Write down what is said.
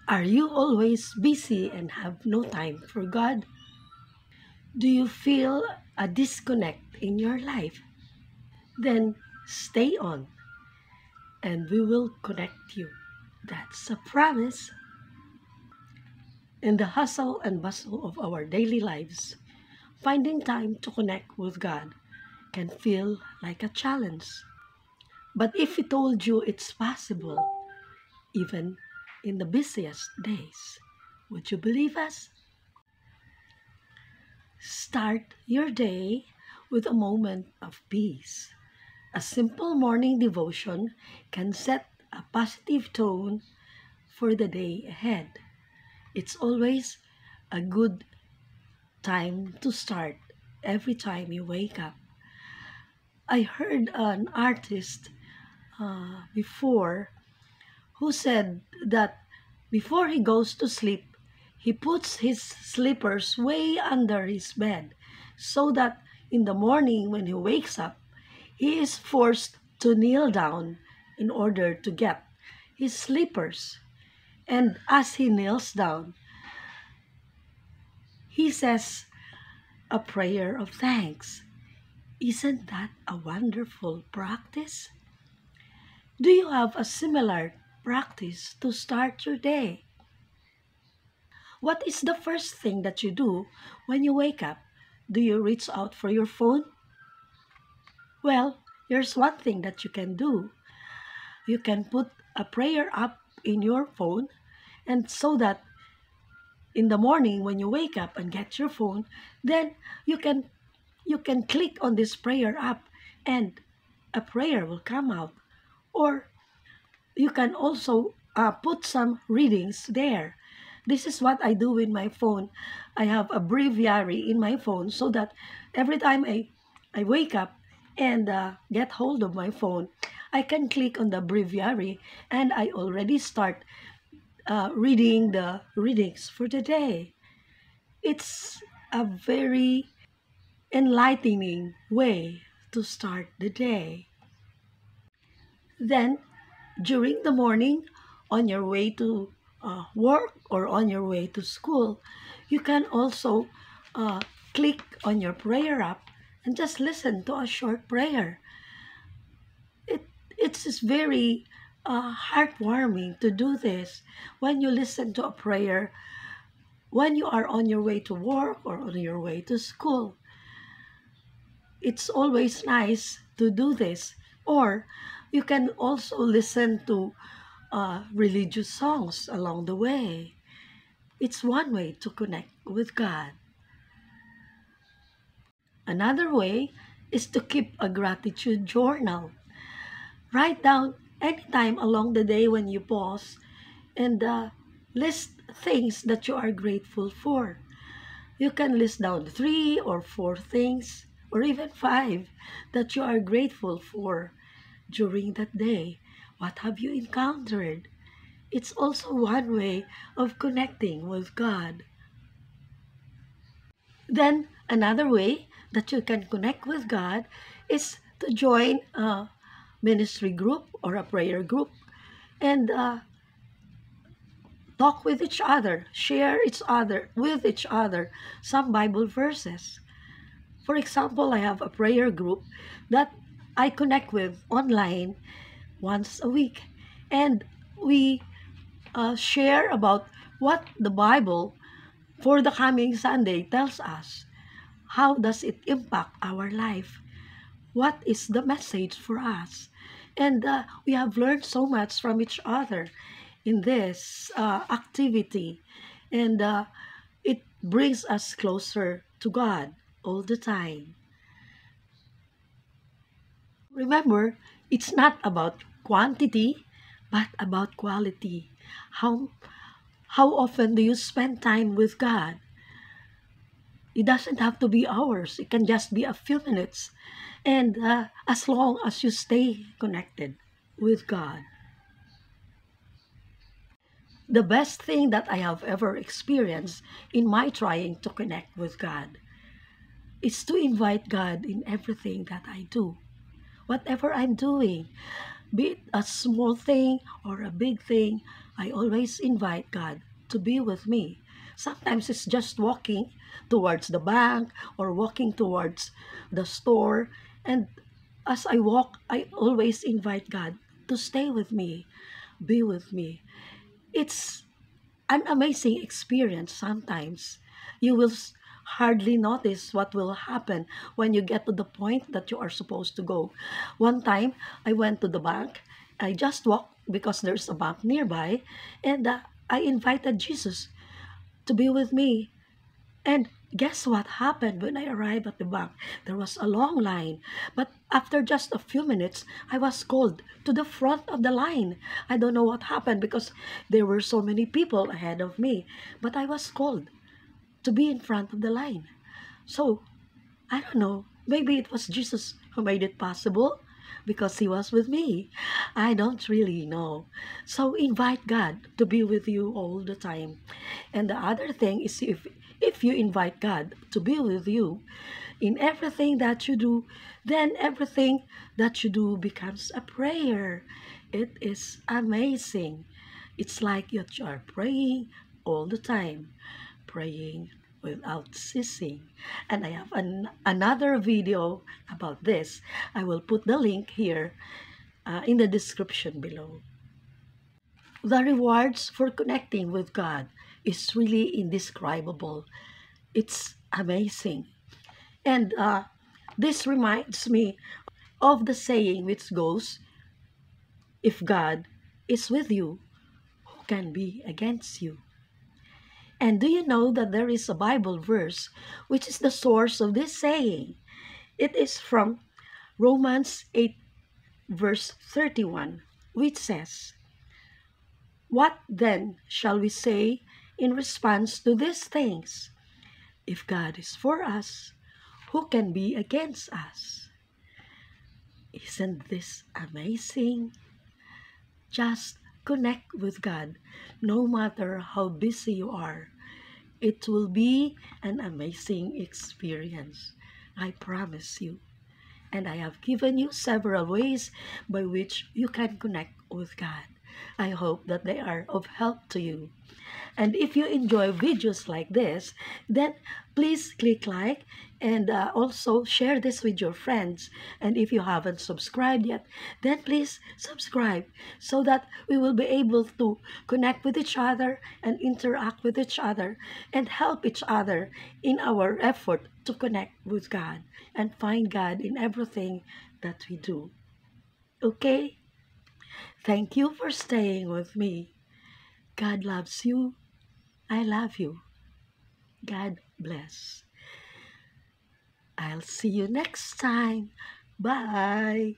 Are you always busy and have no time for God? Do you feel a disconnect in your life? Then stay on and we will connect you. That's a promise. In the hustle and bustle of our daily lives, finding time to connect with God can feel like a challenge. But if we told you it's possible, even in the busiest days, would you believe us? Start your day with a moment of peace. A simple morning devotion can set a positive tone for the day ahead. It's always a good time to start every time you wake up. I heard an artist before who said that before he goes to sleep, he puts his slippers way under his bed so that in the morning when he wakes up, he is forced to kneel down in order to get his slippers. And as he kneels down, he says a prayer of thanks. Isn't that a wonderful practice? Do you have a similar practice to start your day? What is the first thing that you do when you wake up? Do you reach out for your phone? Well, here's one thing that you can do. You can put a prayer up in your phone, and so that in the morning when you wake up and get your phone, then you can click on this prayer app and a prayer will come out. Or you can also put some readings there. This is what I do with my phone. I have a breviary in my phone so that every time I wake up and get hold of my phone, I can click on the breviary and I already start reading the readings for the day. It's a very enlightening way to start the day. Then, during the morning, on your way to work or on your way to school, you can also uh, click on your prayer app and just listen to a short prayer. It, it's just very heartwarming to do this when you listen to a prayer when you are on your way to work or on your way to school. It's always nice to do this. Or you can also listen to religious songs along the way. It's one way to connect with God. Another way is to keep a gratitude journal. Write down anytime along the day when you pause and list things that you are grateful for. You can list down 3 or 4 things or even 5 that you are grateful for during that day. What have you encountered? It's also one way of connecting with God. Then another way that you can connect with God is to join a ministry group or a prayer group and talk with each other, share each other with each other some Bible verses. For example, I have a prayer group that I connect with online once a week, and we share about what the Bible for the coming Sunday tells us. How does it impact our life? What is the message for us? And we have learned so much from each other in this activity. And it brings us closer to God all the time. Remember, it's not about quantity, but about quality. How, how often do you spend time with God? It doesn't have to be hours. It can just be a few minutes. And as long as you stay connected with God. The best thing that I have ever experienced in my trying to connect with God is to invite God in everything that I do. Whatever I'm doing, be it a small thing or a big thing, I always invite God to be with me. Sometimes it's just walking towards the bank or walking towards the store. And as I walk, I always invite God to stay with me, be with me. It's an amazing experience sometimes. You will hardly notice what will happen when you get to the point that you are supposed to go. One time, I went to the bank. I just walked because there's a bank nearby, and I invited Jesus to be with me. And guess what happened when I arrived at the bank? There was a long line. But after just a few minutes, I was called to the front of the line. I don't know what happened because there were so many people ahead of me. But I was called to be in front of the line. So, I don't know. Maybe it was Jesus who made it possible because he was with me. I don't really know. So invite God to be with you all the time. And the other thing is if you invite God to be with you in everything that you do, then everything that you do becomes a prayer. It is amazing. It's like you are praying all the time, praying without ceasing. And I have another video about this. I will put the link here in the description below. The rewards for connecting with God is really indescribable. It's amazing. And this reminds me of the saying which goes, if God is with you, who can be against you? And do you know that there is a Bible verse which is the source of this saying? It is from Romans 8, verse 31, which says, what then shall we say in response to these things? If God is for us, who can be against us? Isn't this amazing? Just connect with God, no matter how busy you are. It will be an amazing experience. I promise you. And I have given you several ways by which you can connect with God. I hope that they are of help to you. And if you enjoy videos like this, then please click like and also share this with your friends. And if you haven't subscribed yet, then please subscribe so that we will be able to connect with each other and interact with each other and help each other in our effort to connect with God and find God in everything that we do. Okay? Thank you for staying with me. God loves you. I love you. God bless. I'll see you next time. Bye.